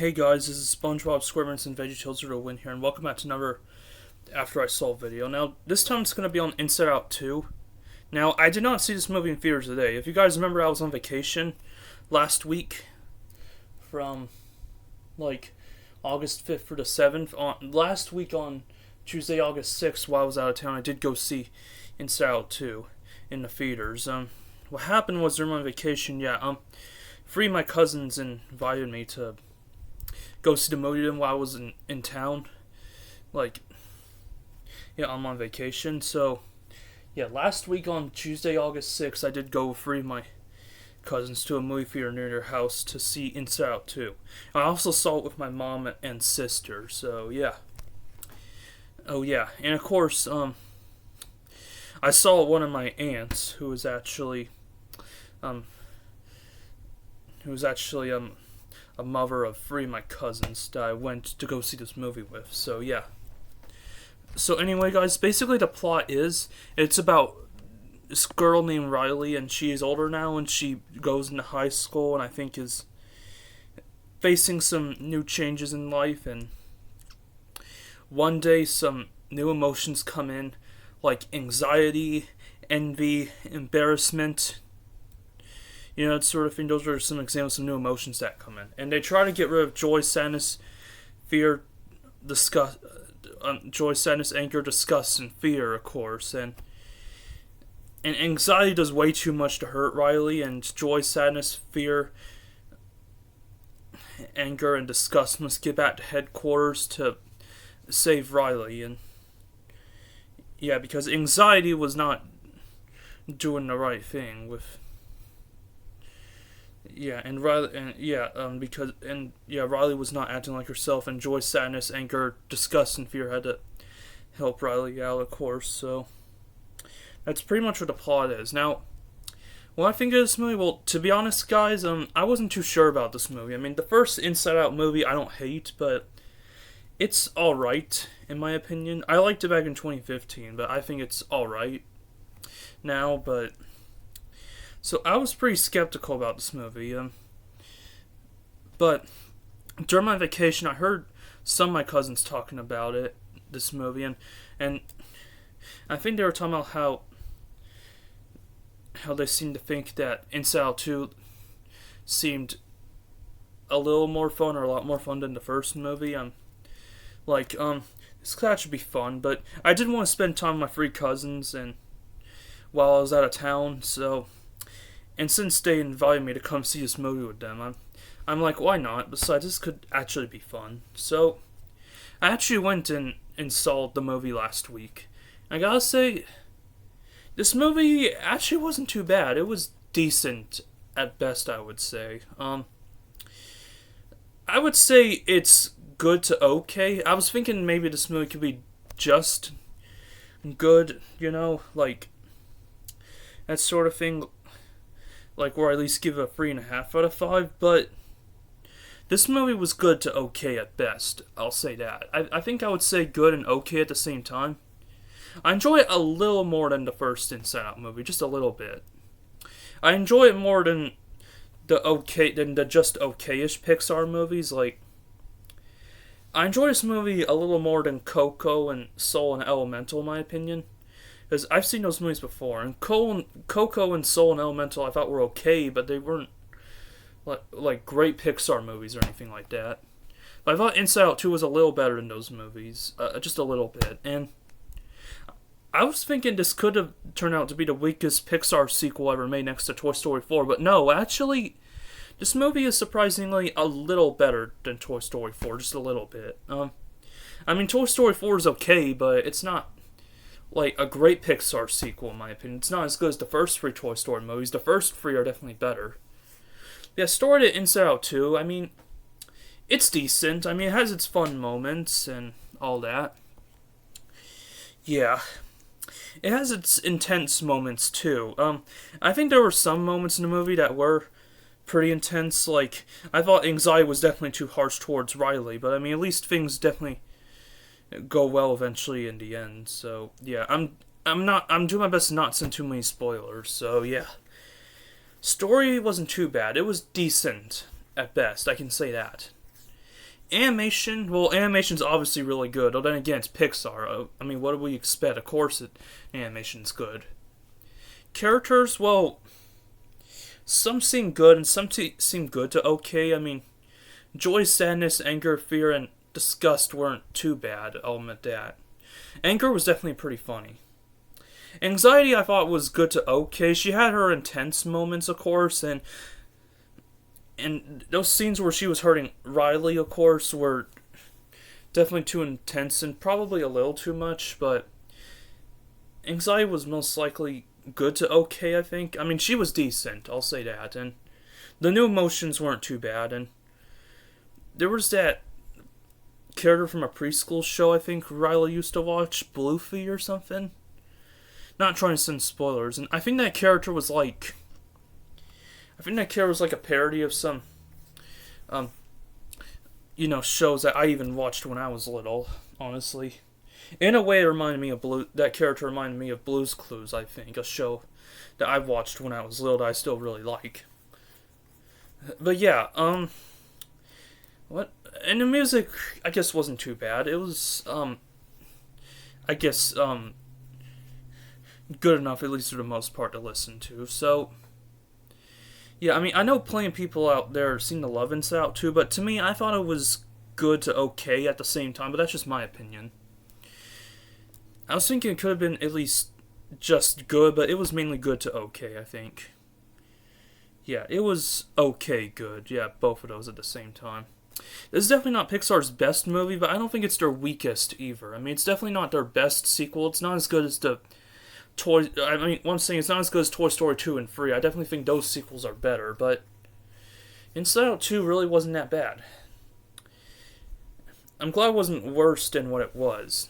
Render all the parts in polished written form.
Hey guys, this is SpongeBob SquarePants and VeggieTales to win here, and welcome back to another After I Saw video. Now, this time it's going to be on Inside Out 2. Now, I did not see this movie in theaters today. If you guys remember, I was on vacation last week from, August 5th through the 7th. Last week on Tuesday, August 6th, while I was out of town, I did go see Inside Out 2 in the theaters. What happened was during my vacation, three of my cousins invited me to go see the movie while I was in town. I'm on vacation. So, last week on Tuesday, August 6th, I did go with three of my cousins to a movie theater near their house to see Inside Out 2. I also saw it with my mom and sister, so yeah. Oh, yeah. And of course, I saw one of my aunts who was actually a mother of three of my cousins that I went to go see this movie with. So yeah. So anyway, guys, basically the plot is it's about this girl named Riley, and she is older now, and she goes into high school, and I think is facing some new changes in life, and one day some new emotions come in, like anxiety, envy, embarrassment. You know, that sort of thing. Those are some examples of new emotions that come in. And they try to get rid of joy, sadness, fear, joy, sadness, anger, disgust, and fear, of course. And anxiety does way too much to hurt Riley, and joy, sadness, fear, anger, and disgust must get back to headquarters to save Riley. And yeah, because anxiety was not doing the right thing with... Riley was not acting like herself, and joy, sadness, anger, disgust, and fear had to help Riley out, of course. So that's pretty much what the plot is. Now, what I think of this movie, well, to be honest, guys, I wasn't too sure about this movie. I mean, the first Inside Out movie I don't hate, but it's alright, in my opinion. I liked it back in 2015, but I think it's alright now, but... So I was pretty skeptical about this movie, but during my vacation I heard some of my cousins talking about this movie, and I think they were talking about how they seemed to think that Inside Out 2 seemed a little more fun, or a lot more fun than the first movie. This class should be fun, but I did want to spend time with my three cousins and while I was out of town, so... And since they invited me to come see this movie with them, I'm like, why not? Besides, this could actually be fun. So, I actually went and saw the movie last week. I gotta say, this movie actually wasn't too bad. It was decent at best, I would say. I would say it's good to okay. I was thinking maybe this movie could be just good, that sort of thing. Or at least give it a 3.5 out of 5, but this movie was good to okay at best, I'll say that. I think I would say good and okay at the same time. I enjoy it a little more than the first Inside Out movie, just a little bit. I enjoy it more than the just okay-ish Pixar movies. I enjoy this movie a little more than Coco and Soul and Elemental, in my opinion. Because I've seen those movies before, and Coco and Soul and Elemental I thought were okay, but they weren't like great Pixar movies or anything like that. But I thought Inside Out 2 was a little better than those movies, just a little bit. And I was thinking this could have turned out to be the weakest Pixar sequel ever made next to Toy Story 4, but no, actually, this movie is surprisingly a little better than Toy Story 4, just a little bit. Toy Story 4 is okay, but it's not a great Pixar sequel, in my opinion. It's not as good as the first three Toy Story movies. The first three are definitely better. Yeah, story to Inside Out 2, it's decent. It has its fun moments and all that. Yeah. It has its intense moments, too. I think there were some moments in the movie that were pretty intense. I thought anxiety was definitely too harsh towards Riley, but, at least things definitely go well eventually in the end. So yeah, I'm doing my best to not send too many spoilers. So yeah, story wasn't too bad. It was decent at best. I can say that. Animation, well, animation's obviously really good. But then again, it's Pixar. I mean, what do we expect? Of course, animation's good. Characters, well, some seem good and some seem good to okay. I mean, joy, sadness, anger, fear, and disgust weren't too bad. I'll admit that. Anger was definitely pretty funny. Anxiety, I thought, was good to okay. She had her intense moments, of course, and those scenes where she was hurting Riley, of course, were definitely too intense and probably a little too much, but Anxiety was most likely good to okay, I think. I mean, she was decent, I'll say that, and the new emotions weren't too bad, and there was that character from a preschool show I think Riley used to watch, Bluefy or something. Not trying to send spoilers, and I think that character was like a parody of some, shows that I even watched when I was little, honestly. In a way, it reminded me of that character reminded me of Blue's Clues, I think, a show that I watched when I was little that I still really like. But yeah, what? And the music, I guess, wasn't too bad. It was, I guess, good enough, at least for the most part, to listen to. So, yeah, I mean, I know plenty of people out there seem to love Inside Out 2, but to me, I thought it was good to okay at the same time, but that's just my opinion. I was thinking it could have been at least just good, but it was mainly good to okay, I think. Yeah, it was okay good. Yeah, both of those at the same time. This is definitely not Pixar's best movie, but I don't think it's their weakest either. I mean, it's definitely not their best sequel. It's not as good as what I'm saying, it's not as good as Toy Story 2 and 3. I definitely think those sequels are better, but Inside Out 2 really wasn't that bad. I'm glad it wasn't worse than what it was.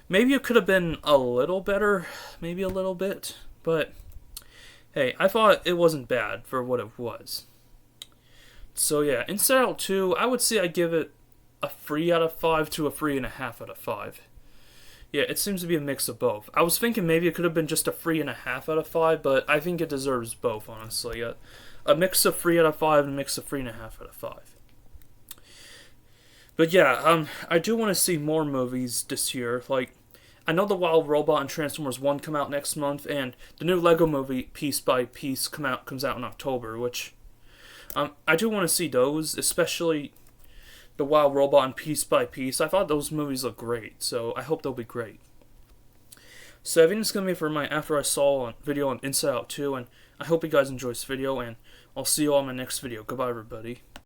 Maybe it could have been a little better, maybe a little bit, but hey, I thought it wasn't bad for what it was. So yeah, Inside Out 2, I would say I give it a 3 out of 5 to a 3.5 out of 5. Yeah, it seems to be a mix of both. I was thinking maybe it could have been just a 3.5 out of 5, but I think it deserves both, honestly. A mix of 3 out of 5 and a mix of 3.5 out of 5. But yeah, I do want to see more movies this year. Like, I know The Wild Robot and Transformers 1 come out next month, and the new Lego movie, Piece by Piece, comes out in October, which I do want to see those, especially The Wild Robot and Piece by Piece. I thought those movies looked great, so I hope they'll be great. So I think it's going to be for my After I Saw video on Inside Out 2, and I hope you guys enjoyed this video, and I'll see you all in my next video. Goodbye, everybody.